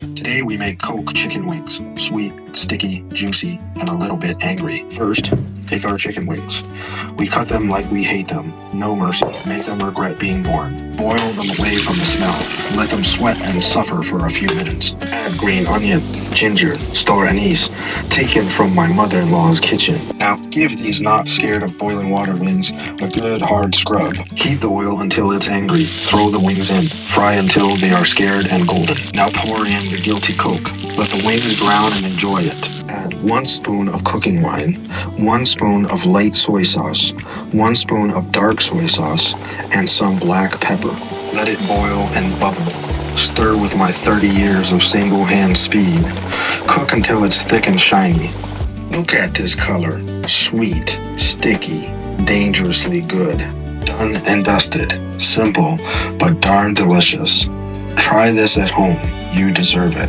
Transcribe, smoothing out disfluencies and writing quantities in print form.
Today we make Coke chicken wings. Sweet, sticky, juicy, and a little bit angry. First, take our chicken wings. We cut them like we hate them. No mercy. Make them regret being born. Boil them away from the smell. Let them sweat and suffer for a few minutes. Add green onion, ginger, star anise, taken from my mother-in-law's kitchen. Now give these not scared of boiling water wings a good hard scrub. Heat the oil until it's angry. Throw the wings in. Fry until they are scared and golden. Now pour in the guilty Coke. Let the wings drown and enjoy it. Add 1 spoon of cooking wine, 1 spoon of light soy sauce, 1 spoon of dark soy sauce, and some black pepper. Let it boil and bubble. Stir with my 30 years of single-hand speed. Cook until it's thick and shiny. Look at this color. Sweet, sticky, dangerously good. Done and dusted. Simple, but darn delicious. Try this at home. You deserve it.